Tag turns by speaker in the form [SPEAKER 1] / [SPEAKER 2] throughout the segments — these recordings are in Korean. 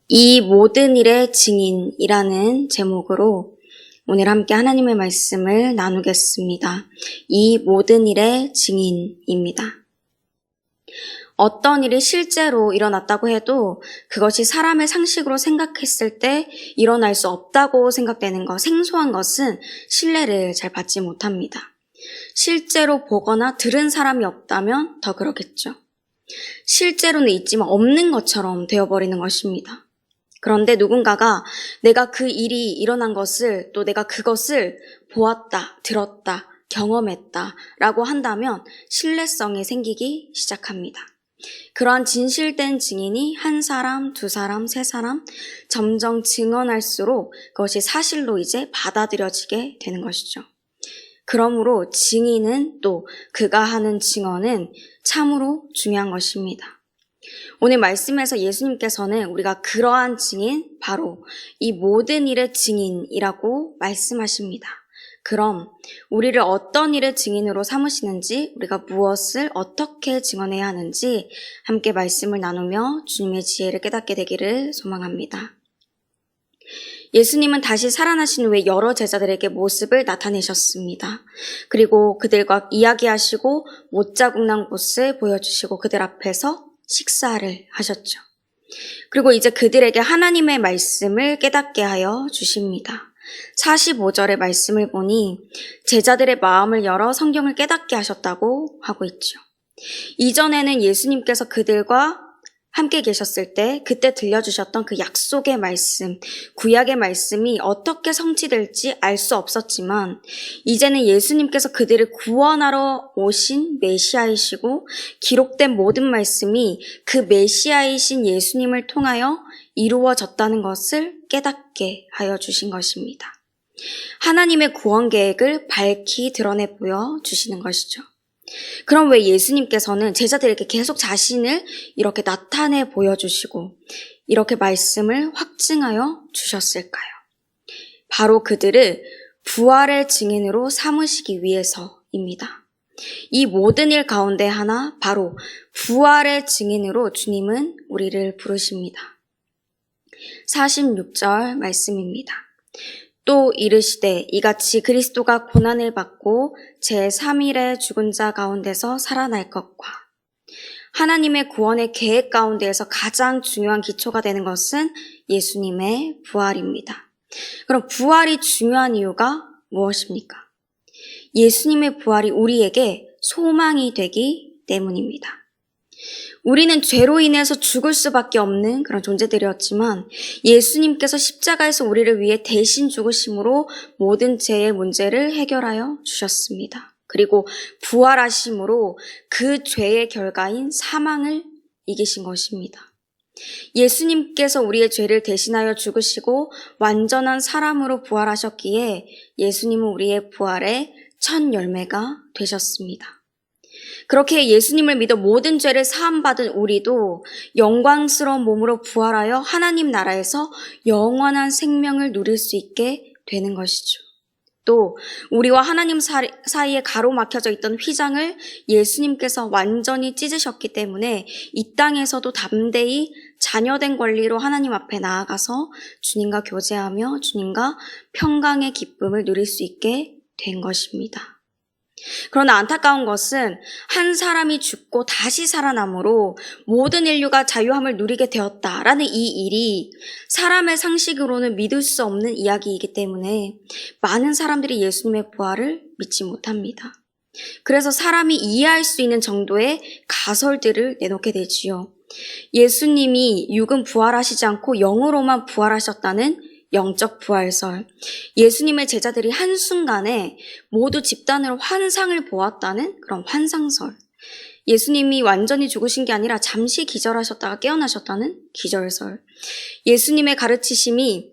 [SPEAKER 1] 이 모든 일의 증인이라는 제목으로 오늘 함께 하나님의 말씀을 나누겠습니다. 이 모든 일의 증인입니다. 어떤 일이 실제로 일어났다고 해도 그것이 사람의 상식으로 생각했을 때 일어날 수 없다고 생각되는 것, 생소한 것은 신뢰를 잘 받지 못합니다. 실제로 보거나 들은 사람이 없다면 더 그렇겠죠. 실제로는 있지만 없는 것처럼 되어버리는 것입니다. 그런데 누군가가 내가 그 일이 일어난 것을 또 내가 그것을 보았다, 들었다, 경험했다 라고 한다면 신뢰성이 생기기 시작합니다. 그러한 진실된 증인이 한 사람, 두 사람, 세 사람 점점 증언할수록 그것이 사실로 이제 받아들여지게 되는 것이죠. 그러므로 증인은 또 그가 하는 증언은 참으로 중요한 것입니다. 오늘 말씀에서 예수님께서는 우리가 그러한 증인, 바로 이 모든 일의 증인이라고 말씀하십니다. 그럼 우리를 어떤 일의 증인으로 삼으시는지, 우리가 무엇을 어떻게 증언해야 하는지 함께 말씀을 나누며 주님의 지혜를 깨닫게 되기를 소망합니다. 예수님은 다시 살아나신 후에 여러 제자들에게 모습을 나타내셨습니다. 그리고 그들과 이야기하시고 못자국 난 곳을 보여주시고 그들 앞에서 식사를 하셨죠. 그리고 이제 그들에게 하나님의 말씀을 깨닫게 하여 주십니다. 45절의 말씀을 보니 제자들의 마음을 열어 성경을 깨닫게 하셨다고 하고 있죠. 이전에는 예수님께서 그들과 함께 계셨을 때 그때 들려주셨던 그 약속의 말씀, 구약의 말씀이 어떻게 성취될지 알 수 없었지만 이제는 예수님께서 그들을 구원하러 오신 메시아이시고 기록된 모든 말씀이 그 메시아이신 예수님을 통하여 이루어졌다는 것을 깨닫게 하여 주신 것입니다. 하나님의 구원 계획을 밝히 드러내 보여주시는 것이죠. 그럼 왜 예수님께서는 제자들에게 계속 자신을 이렇게 나타내 보여주시고 이렇게 말씀을 확증하여 주셨을까요? 바로 그들을 부활의 증인으로 삼으시기 위해서입니다. 이 모든 일 가운데 하나, 바로 부활의 증인으로 주님은 우리를 부르십니다. 46절 말씀입니다. 또 이르시되 이같이 그리스도가 고난을 받고 제3일에 죽은 자 가운데서 살아날 것과 하나님의 구원의 계획 가운데에서 가장 중요한 기초가 되는 것은 예수님의 부활입니다. 그럼 부활이 중요한 이유가 무엇입니까? 예수님의 부활이 우리에게 소망이 되기 때문입니다. 우리는 죄로 인해서 죽을 수밖에 없는 그런 존재들이었지만 예수님께서 십자가에서 우리를 위해 대신 죽으심으로 모든 죄의 문제를 해결하여 주셨습니다. 그리고 부활하심으로 그 죄의 결과인 사망을 이기신 것입니다. 예수님께서 우리의 죄를 대신하여 죽으시고 완전한 사람으로 부활하셨기에 예수님은 우리의 부활의 첫 열매가 되셨습니다. 그렇게 예수님을 믿어 모든 죄를 사함받은 우리도 영광스러운 몸으로 부활하여 하나님 나라에서 영원한 생명을 누릴 수 있게 되는 것이죠. 또 우리와 하나님 사이에 가로막혀져 있던 휘장을 예수님께서 완전히 찢으셨기 때문에 이 땅에서도 담대히 자녀된 권리로 하나님 앞에 나아가서 주님과 교제하며 주님과 평강의 기쁨을 누릴 수 있게 된 것입니다. 그러나 안타까운 것은 한 사람이 죽고 다시 살아남으로 모든 인류가 자유함을 누리게 되었다라는 이 일이 사람의 상식으로는 믿을 수 없는 이야기이기 때문에 많은 사람들이 예수님의 부활을 믿지 못합니다. 그래서 사람이 이해할 수 있는 정도의 가설들을 내놓게 되지요. 예수님이 육은 부활하시지 않고 영으로만 부활하셨다는 영적 부활설, 예수님의 제자들이 한순간에 모두 집단으로 환상을 보았다는 그런 환상설, 예수님이 완전히 죽으신 게 아니라 잠시 기절하셨다가 깨어나셨다는 기절설, 예수님의 가르치심이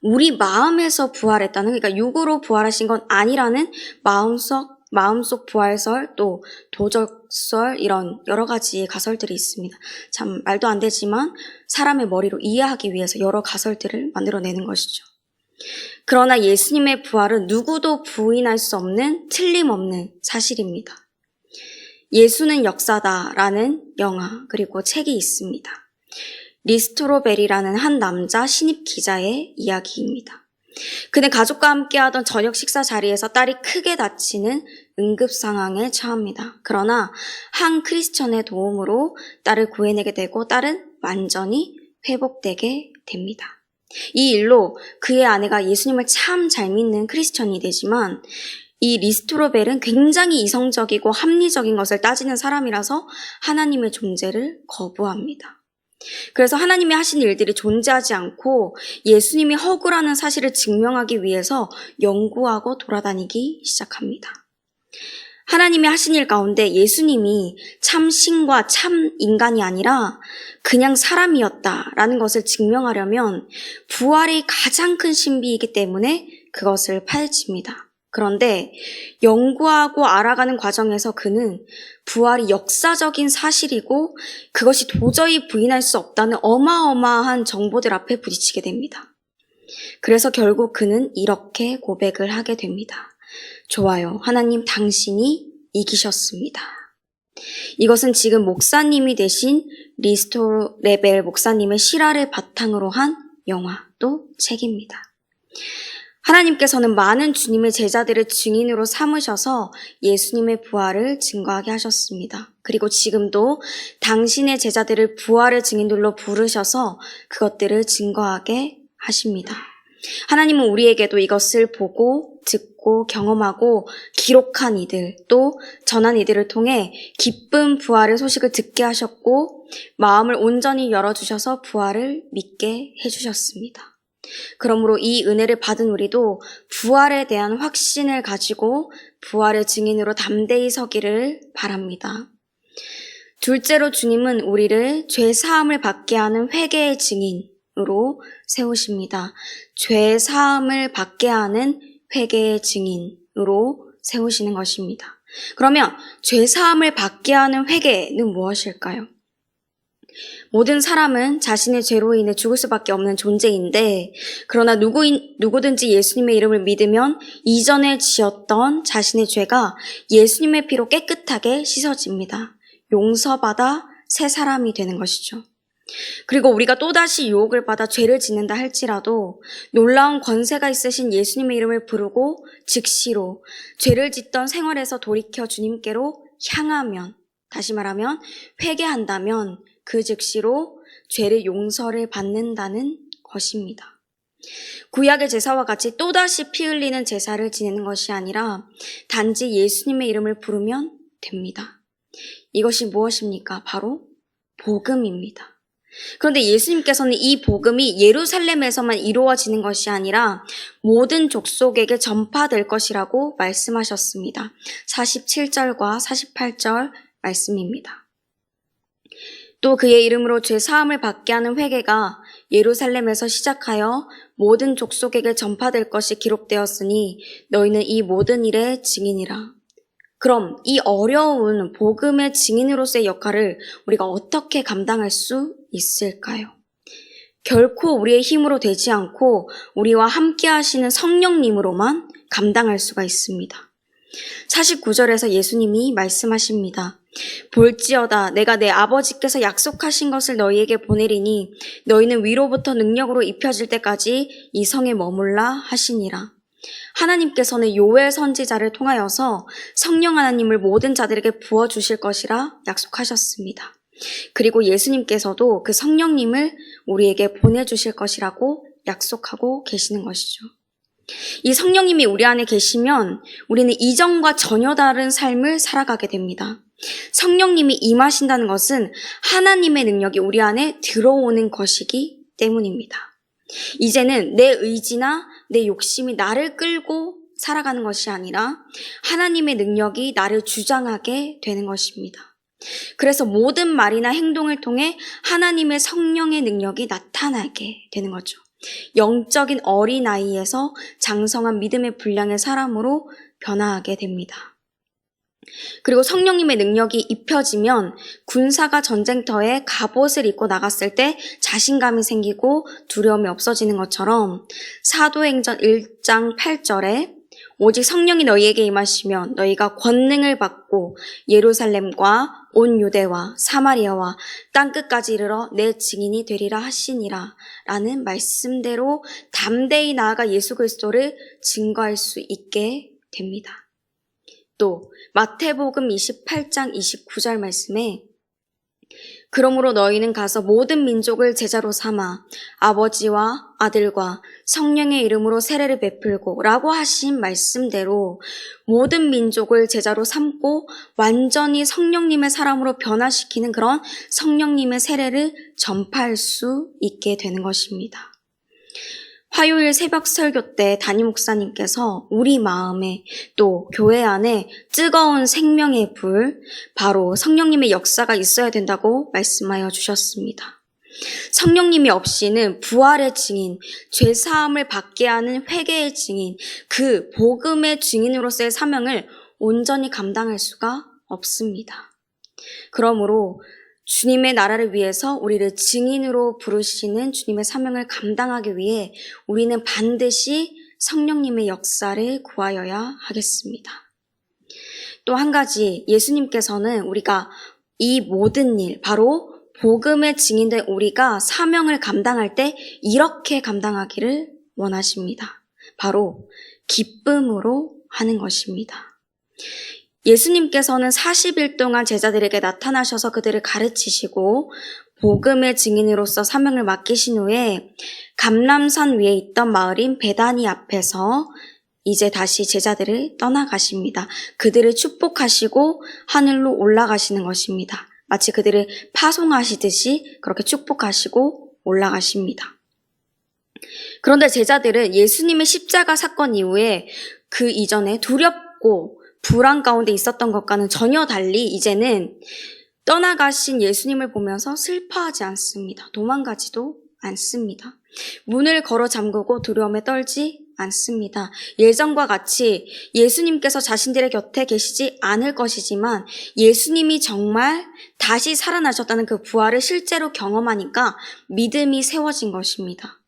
[SPEAKER 1] 우리 마음에서 부활했다는, 그러니까 육으로 부활하신 건 아니라는 마음속 부활설, 또 도적설, 이런 여러 가지의 가설들이 있습니다. 참 말도 안 되지만 사람의 머리로 이해하기 위해서 여러 가설들을 만들어내는 것이죠. 그러나 예수님의 부활은 누구도 부인할 수 없는 틀림없는 사실입니다. 예수는 역사다라는 영화 그리고 책이 있습니다. 리스토로벨이라는 한 남자 신입 기자의 이야기입니다. 그는 가족과 함께하던 저녁 식사 자리에서 딸이 크게 다치는 응급 상황에 처합니다. 그러나 한 크리스천의 도움으로 딸을 구해내게 되고 딸은 완전히 회복되게 됩니다. 이 일로 그의 아내가 예수님을 참 잘 믿는 크리스천이 되지만 이 리스토로벨은 굉장히 이성적이고 합리적인 것을 따지는 사람이라서 하나님의 존재를 거부합니다. 그래서 하나님이 하신 일들이 존재하지 않고 예수님이 허구라는 사실을 증명하기 위해서 연구하고 돌아다니기 시작합니다. 하나님이 하신 일 가운데 예수님이 참 신과 참 인간이 아니라 그냥 사람이었다라는 것을 증명하려면 부활이 가장 큰 신비이기 때문에 그것을 파헤칩니다. 그런데 연구하고 알아가는 과정에서 그는 부활이 역사적인 사실이고 그것이 도저히 부인할 수 없다는 어마어마한 정보들 앞에 부딪히게 됩니다. 그래서 결국 그는 이렇게 고백을 하게 됩니다. 좋아요. 하나님 당신이 이기셨습니다. 이것은 지금 목사님이 되신 리스토레벨 목사님의 실화를 바탕으로 한 영화 또 책입니다. 하나님께서는 많은 주님의 제자들을 증인으로 삼으셔서 예수님의 부활을 증거하게 하셨습니다. 그리고 지금도 당신의 제자들을 부활의 증인들로 부르셔서 그것들을 증거하게 하십니다. 하나님은 우리에게도 이것을 보고 듣고 경험하고 기록한 이들 또 전한 이들을 통해 기쁜 부활의 소식을 듣게 하셨고 마음을 온전히 열어주셔서 부활을 믿게 해주셨습니다. 그러므로 이 은혜를 받은 우리도 부활에 대한 확신을 가지고 부활의 증인으로 담대히 서기를 바랍니다. 둘째로 주님은 우리를 죄 사함을 받게 하는 회개의 증인으로 세우십니다. 죄 사함을 받게 하는 회개의 증인으로 세우시는 것입니다. 그러면 죄 사함을 받게 하는 회개는 무엇일까요? 모든 사람은 자신의 죄로 인해 죽을 수밖에 없는 존재인데 그러나 누구든지 예수님의 이름을 믿으면 이전에 지었던 자신의 죄가 예수님의 피로 깨끗하게 씻어집니다. 용서받아 새 사람이 되는 것이죠. 그리고 우리가 또다시 유혹을 받아 죄를 짓는다 할지라도 놀라운 권세가 있으신 예수님의 이름을 부르고 즉시로 죄를 짓던 생활에서 돌이켜 주님께로 향하면, 다시 말하면 회개한다면 그 즉시로 죄를 용서를 받는다는 것입니다. 구약의 제사와 같이 또다시 피 흘리는 제사를 지내는 것이 아니라 단지 예수님의 이름을 부르면 됩니다. 이것이 무엇입니까? 바로 복음입니다. 그런데 예수님께서는 이 복음이 예루살렘에서만 이루어지는 것이 아니라 모든 족속에게 전파될 것이라고 말씀하셨습니다. 47절과 48절 말씀입니다. 또 그의 이름으로 죄 사함을 받게 하는 회개가 예루살렘에서 시작하여 모든 족속에게 전파될 것이 기록되었으니 너희는 이 모든 일의 증인이라. 그럼 이 어려운 복음의 증인으로서의 역할을 우리가 어떻게 감당할 수 있을까요? 결코 우리의 힘으로 되지 않고 우리와 함께 하시는 성령님으로만 감당할 수가 있습니다. 49절에서 예수님이 말씀하십니다. 볼지어다 내가 내 아버지께서 약속하신 것을 너희에게 보내리니 너희는 위로부터 능력으로 입혀질 때까지 이 성에 머물라 하시니라. 하나님께서는 요엘 선지자를 통하여서 성령 하나님을 모든 자들에게 부어주실 것이라 약속하셨습니다. 그리고 예수님께서도 그 성령님을 우리에게 보내주실 것이라고 약속하고 계시는 것이죠. 이 성령님이 우리 안에 계시면 우리는 이전과 전혀 다른 삶을 살아가게 됩니다. 성령님이 임하신다는 것은 하나님의 능력이 우리 안에 들어오는 것이기 때문입니다. 이제는 내 의지나 내 욕심이 나를 끌고 살아가는 것이 아니라 하나님의 능력이 나를 주장하게 되는 것입니다. 그래서 모든 말이나 행동을 통해 하나님의 성령의 능력이 나타나게 되는 거죠. 영적인 어린아이에서 장성한 믿음의 분량의 사람으로 변화하게 됩니다. 그리고 성령님의 능력이 입혀지면 군사가 전쟁터에 갑옷을 입고 나갔을 때 자신감이 생기고 두려움이 없어지는 것처럼 사도행전 1장 8절에 오직 성령이 너희에게 임하시면 너희가 권능을 받고 예루살렘과 온 유대와 사마리아와 땅끝까지 이르러 내 증인이 되리라 하시니라 라는 말씀대로 담대히 나아가 예수 그리스도를 증거할 수 있게 됩니다. 또 마태복음 28장 29절 말씀에 그러므로 너희는 가서 모든 민족을 제자로 삼아 아버지와 아들과 성령의 이름으로 세례를 베풀고 라고 하신 말씀대로 모든 민족을 제자로 삼고 완전히 성령님의 사람으로 변화시키는 그런 성령님의 세례를 전파할 수 있게 되는 것입니다. 화요일 새벽 설교 때 담임 목사님께서 우리 마음에 또 교회 안에 뜨거운 생명의 불, 바로 성령님의 역사가 있어야 된다고 말씀하여 주셨습니다. 성령님이 없이는 부활의 증인, 죄사함을 받게 하는 회개의 증인, 그 복음의 증인으로서의 사명을 온전히 감당할 수가 없습니다. 그러므로 주님의 나라를 위해서 우리를 증인으로 부르시는 주님의 사명을 감당하기 위해 우리는 반드시 성령님의 역사를 구하여야 하겠습니다. 또 한 가지, 예수님께서는 우리가 이 모든 일, 바로 복음의 증인된 우리가 사명을 감당할 때 이렇게 감당하기를 원하십니다. 바로 기쁨으로 하는 것입니다. 예수님께서는 40일 동안 제자들에게 나타나셔서 그들을 가르치시고 복음의 증인으로서 사명을 맡기신 후에 감람산 위에 있던 마을인 베다니 앞에서 이제 다시 제자들을 떠나가십니다. 그들을 축복하시고 하늘로 올라가시는 것입니다. 마치 그들을 파송하시듯이 그렇게 축복하시고 올라가십니다. 그런데 제자들은 예수님의 십자가 사건 이후에 그 이전에 두렵고 불안 가운데 있었던 것과는 전혀 달리 이제는 떠나가신 예수님을 보면서 슬퍼하지 않습니다. 도망가지도 않습니다. 문을 걸어 잠그고 두려움에 떨지 않습니다. 예전과 같이 예수님께서 자신들의 곁에 계시지 않을 것이지만 예수님이 정말 다시 살아나셨다는 그 부활을 실제로 경험하니까 믿음이 세워진 것입니다.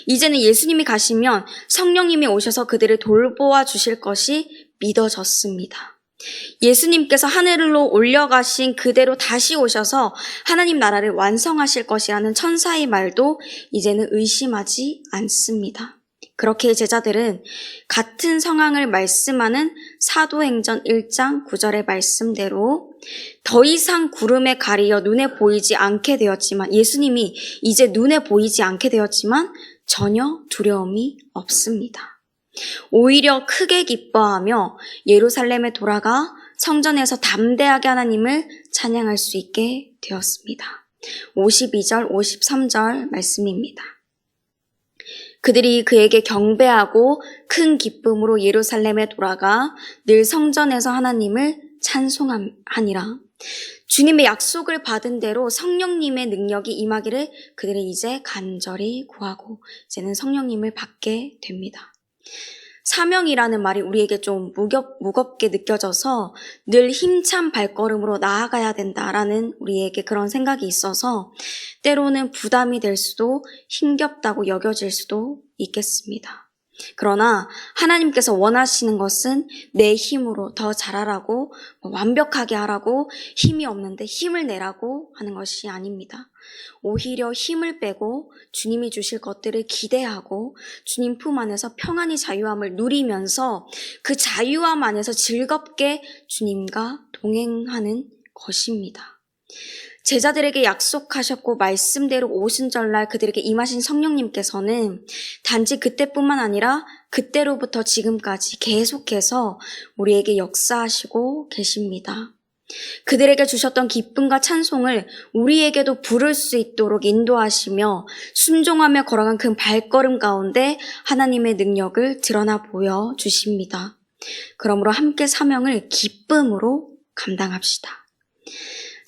[SPEAKER 1] 이제는 예수님이 가시면 성령님이 오셔서 그들을 돌보아 주실 것이 믿어졌습니다. 예수님께서 하늘로 올려가신 그대로 다시 오셔서 하나님 나라를 완성하실 것이라는 천사의 말도 이제는 의심하지 않습니다. 그렇게 제자들은 같은 상황을 말씀하는 사도행전 1장 9절의 말씀대로 더 이상 구름에 가리어 눈에 보이지 않게 되었지만, 예수님이 이제 눈에 보이지 않게 되었지만 전혀 두려움이 없습니다. 오히려 크게 기뻐하며 예루살렘에 돌아가 성전에서 담대하게 하나님을 찬양할 수 있게 되었습니다. 52절, 53절 말씀입니다. 그들이 그에게 경배하고 큰 기쁨으로 예루살렘에 돌아가 늘 성전에서 하나님을 찬송하니라. 주님의 약속을 받은 대로 성령님의 능력이 임하기를 그들이 이제 간절히 구하고 이제는 성령님을 받게 됩니다. 사명이라는 말이 우리에게 좀 무겁게 느껴져서 늘 힘찬 발걸음으로 나아가야 된다라는 우리에게 그런 생각이 있어서 때로는 부담이 될 수도 힘겹다고 여겨질 수도 있겠습니다. 그러나 하나님께서 원하시는 것은 내 힘으로 더 잘하라고, 완벽하게 하라고, 힘이 없는데 힘을 내라고 하는 것이 아닙니다. 오히려 힘을 빼고 주님이 주실 것들을 기대하고 주님 품 안에서 평안히 자유함을 누리면서 그 자유함 안에서 즐겁게 주님과 동행하는 것입니다. 제자들에게 약속하셨고 말씀대로 오순절날 그들에게 임하신 성령님께서는 단지 그때뿐만 아니라 그때로부터 지금까지 계속해서 우리에게 역사하시고 계십니다. 그들에게 주셨던 기쁨과 찬송을 우리에게도 부를 수 있도록 인도하시며 순종하며 걸어간 그 발걸음 가운데 하나님의 능력을 드러나 보여주십니다. 그러므로 함께 사명을 기쁨으로 감당합시다.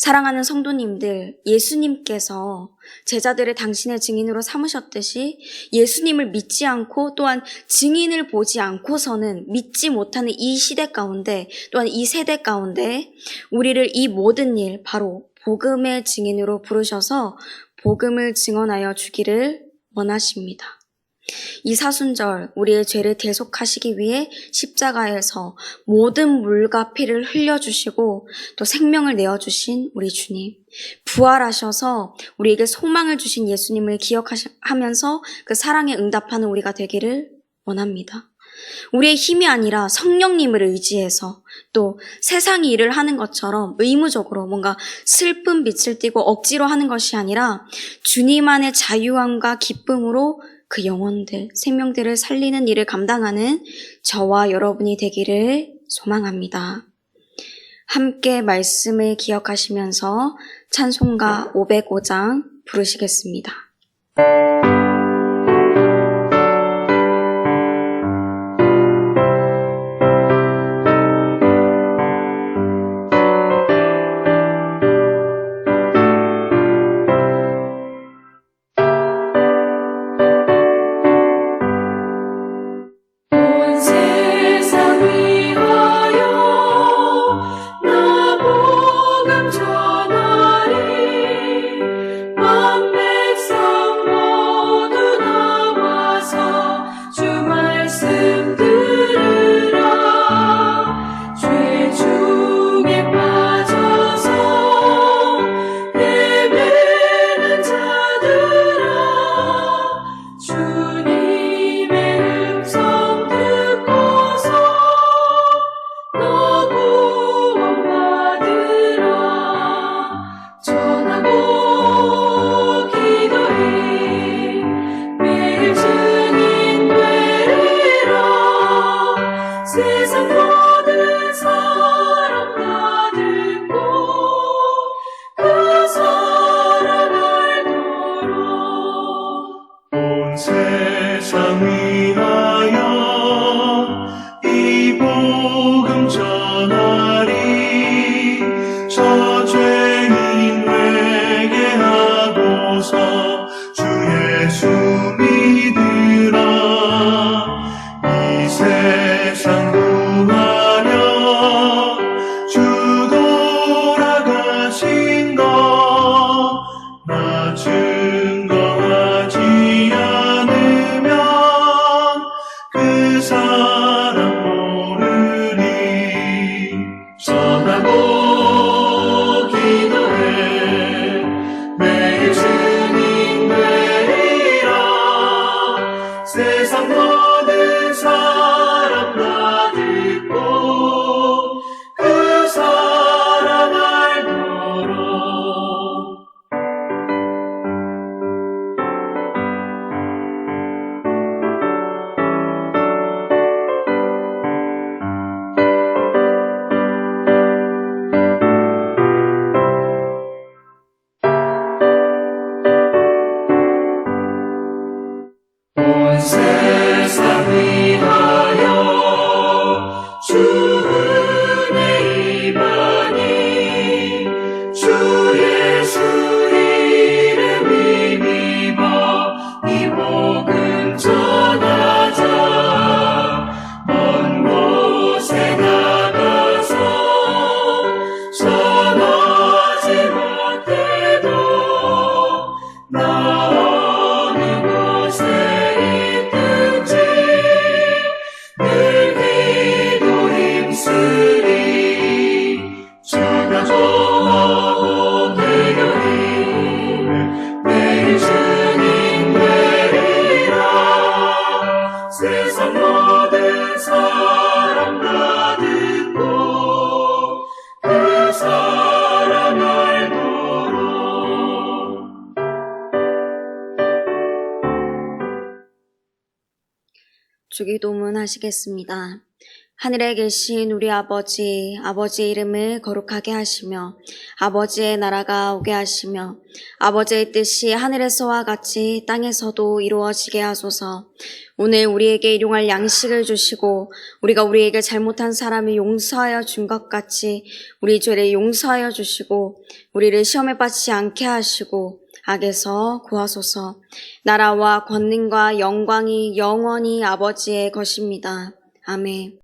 [SPEAKER 1] 사랑하는 성도님들, 예수님께서 제자들을 당신의 증인으로 삼으셨듯이 예수님을 믿지 않고 또한 증인을 보지 않고서는 믿지 못하는 이 시대 가운데, 또한 이 세대 가운데 우리를 이 모든 일, 바로 복음의 증인으로 부르셔서 복음을 증언하여 주기를 원하십니다. 이 사순절 우리의 죄를 대속하시기 위해 십자가에서 모든 물과 피를 흘려주시고 또 생명을 내어주신 우리 주님, 부활하셔서 우리에게 소망을 주신 예수님을 기억하면서 그 사랑에 응답하는 우리가 되기를 원합니다. 우리의 힘이 아니라 성령님을 의지해서 또 세상이 일을 하는 것처럼 의무적으로 뭔가 슬픈 빛을 띠고 억지로 하는 것이 아니라 주님 안의 자유함과 기쁨으로 그 영혼들, 생명들을 살리는 일을 감당하는 저와 여러분이 되기를 소망합니다. 함께 말씀을 기억하시면서 찬송가 505장 부르시겠습니다. 주기도문 하시겠습니다. 하늘에 계신 우리 아버지, 아버지의 이름을 거룩하게 하시며 아버지의 나라가 오게 하시며 아버지의 뜻이 하늘에서와 같이 땅에서도 이루어지게 하소서. 오늘 우리에게 일용할 양식을 주시고 우리가 우리에게 잘못한 사람을 용서하여 준 것 같이 우리 죄를 용서하여 주시고 우리를 시험에 빠지지 않게 하시고 악에서 구하소서. 나라와 권능과 영광이 영원히 아버지의 것입니다. 아멘.